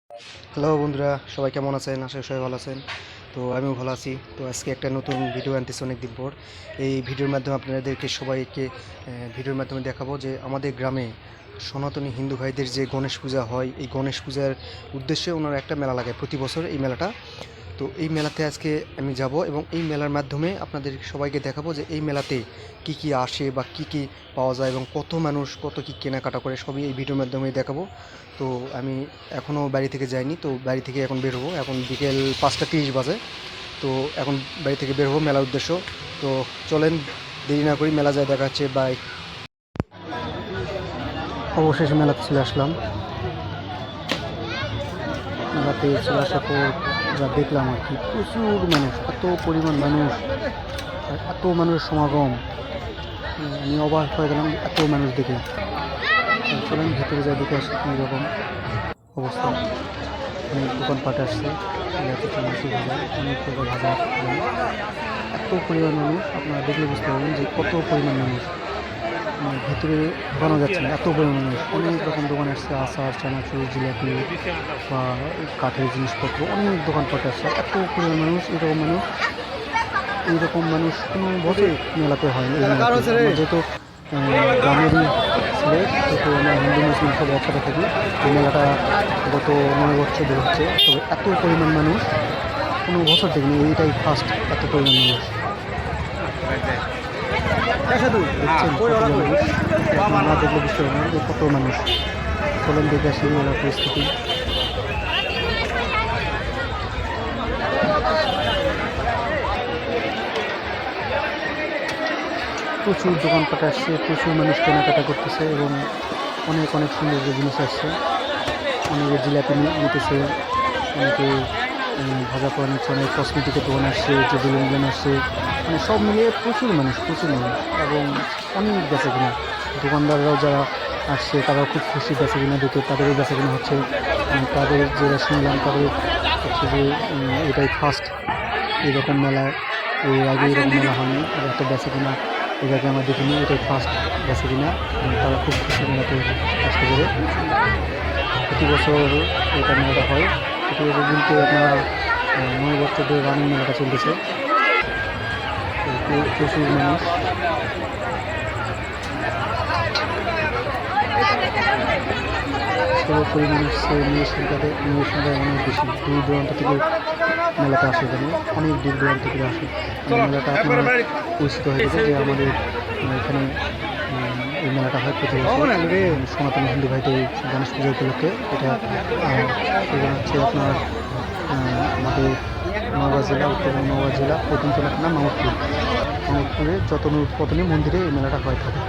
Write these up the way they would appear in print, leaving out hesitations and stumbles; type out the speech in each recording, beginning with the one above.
Hello বন্ধুরা, সবাই কেমন আছেন? আশা করি সবাই ভালো আছেন। তো আমিও ভালো আছি। তো আজকে একটা নতুন ভিডিও আনতেছি অনেক দিন পর। এই ভিডিওর মাধ্যমে আপনাদেরকে সবাইকে ভিডিওর মাধ্যমে দেখাবো যে আমাদের গ্রামে সনাতনী হিন্দু ভাইদের যে গণেশ পূজা হয়, এই গণেশ পূজার উদ্দেশ্যে ওনারা একটা মেলা লাগায় প্রতি বছর এই মেলাটা। তো এই মেলাতে আজকে আমি যাব এবং এই মেলার মাধ্যমে আপনাদের সবাইকে দেখাবো যে এই মেলাতে কি কি আসে বা কি কি পাওয়া যায় এবং কত মানুষ কত কি কেনাকাটা করে, সবই এই ভিডিওর মাধ্যমে দেখাবো। তো আমি এখনও বাড়ি থেকে যাইনি, তো বাড়ি থেকে এখন বের হবো। এখন বিকেল 5:30 বাজে। তো এখন বাড়ি থেকে বের হবো মেলার উদ্দেশ্য। তো চলেন, দেরি না করি, মেলা যায় দেখা হচ্ছে। বাই। অবশেষে মেলাতে চলে আসলাম। মেলাতে চলে আসার পর যা দেখলাম আর কি, প্রচুর মানুষ, এত পরিমাণ মানুষ আর এত মানুষের সমাগম, আমি অবাক হয়ে গেলাম এত মানুষ দেখে। চলেন ভেতরে যা দেখে আসি কীরকম অবস্থা। অনেক দোকানপাট আসছে, চানাচুর ভাজা, অনেক প্রকার ভাজা। এত পরিমাণ মানুষ, আপনারা দেখলে বুঝতে পারবেন যে কত পরিমাণ মানুষ। ভেতরে ঢোকানো যাচ্ছে না, এত পরিমাণ মানুষ। অনেক রকম দোকান আসছে, আচার, চানাচুর, জিলাপি বা কাঠের জিনিসপত্র, অনেক দোকানপাট আসছে। এত পরিমাণ মানুষ, এইরকম মানুষ কোনো বছর মেলাতে হয় না। যেহেতু গ্রামেরই ছেলে, যেহেতু আমরা হিন্দু মুসলিম সব একসাথে থাকি, এই মেলাটা গত 9 বছর ধরে হচ্ছে। তবে এত পরিমাণ মানুষ কোনো বছর দেখিনি, এইটাই ফার্স্ট এত পরিমাণ মানুষ। দেখছেন কত মানুষ, না দেখলে বুঝতে পারবেন যে কত মানুষ। চলেন দেখে আসি মেলার পরিস্থিতি। প্রচুর দোকানপাট আসছে, প্রচুর মানুষ কেনাকাটা করতেছে এবং অনেক অনেক সুন্দর জিনিস আসছে। অনেকে জিলাপি নিতেছে, অনেকে ভাজা পোড়া নিচ্ছে, অনেক কসমেটিকের দোকান আসছে, যে বেলুন আসছে, মানে সব মিলিয়ে প্রচুর মানুষ এবং অনেক বেচা কিনা। দোকানদাররাও যারা আসছে তারাও খুব খুশি বেচা কিনা দেখে, তাদেরও বেচা কিনা হচ্ছে। তাদের যেটা শুনলাম তাদের হচ্ছে যে এটাই ফার্স্ট এরকম মেলায়, এর আগে এরকম মেলা হয়নি, আর এত বেচা কিনা এর আগে আমরা দেখিনি, এটাই ফার্স্ট বেচা কিনা। তারা খুব খুশি মেলাতে আসতে পেরে। প্রতি বছর এটা মেলাটা হয়, প্রতি বছর বলতে আপনারা 9 বছর ধরে রানিং মেলাটা চলতেছে। প্রচুর মানুষ। সর্বোপরি মানুষ মেয়ের সংখ্যা অনেক বেশি, দূর দূরান্ত থেকে মেলাতে আসে। এখানে অনেক দূর দূরান্ত থেকে আসে। মেলাটা আপনার পরিচিত হয়ে গেছে যে আমাদের এখানে এই মেলাটা হয় প্রতি বছর সনাতন হিন্দু ভাইদের গণেশ পূজা উপলক্ষে। এটা হচ্ছে আপনার আমাদের নওগাঁ জেলা, উত্তরবঙ্গ নওগাঁ জেলা, পতিনতলা থানা, মামুদপুরে যতনূর পতনী মন্দিরে এই মেলাটা হয়ে থাকে।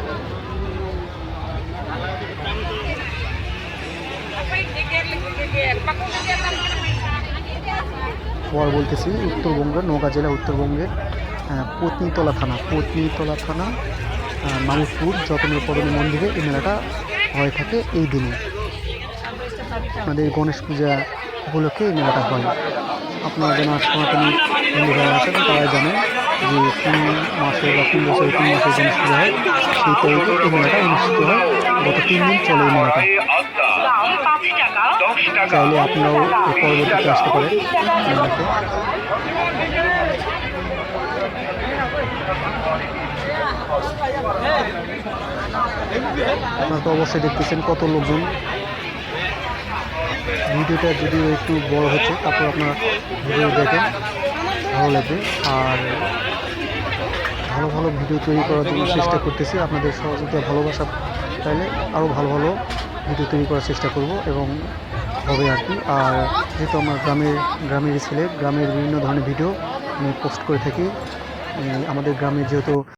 পর বলতেছি, উত্তরবঙ্গের নওগাঁ জেলা, উত্তরবঙ্গের পত্নীতলা থানা, মামুদপুর যতনূর পতনী মন্দিরে এই মেলাটা হয়ে থাকে এই দিনে। আমাদের গণেশ পূজা উপলক্ষে এই মেলাটা হয়। আপনারা যেন সনাতনী হিন্দু ভাইরা আছেন তারাই জানেন যে কোন মাসে বা কোন বছরে কোন মাসে গণেশ পূজা হয়, সেই তারিখে এই মেলাটা অনুষ্ঠিত হয়। গত 3 দিন চলে এই মেলাটা। চাইলে আপনারাও পরবর্তীতে আসতে পারেন মেলাতে। আপনারা তো অবশ্যই দেখতেছেন কত লোকজন। ভিডিওটা যদিও একটু বড় হচ্ছে, তারপর আপনারা ভিডিও দেখেন, ভালো লাগবে। আর ভালো ভালো ভিডিও তৈরি করার জন্য চেষ্টা করতেছি। আপনাদের সহযোগিতা, ভালোবাসা চাইলে আরও ভালো ভালো ভিডিও তৈরি করার চেষ্টা করব এবং হবে আর কি। আর যেহেতু আমার গ্রামের ছেলে, গ্রামের বিভিন্ন ধরনের ভিডিও আমি পোস্ট করে থাকি। আমাদের গ্রামে যেহেতু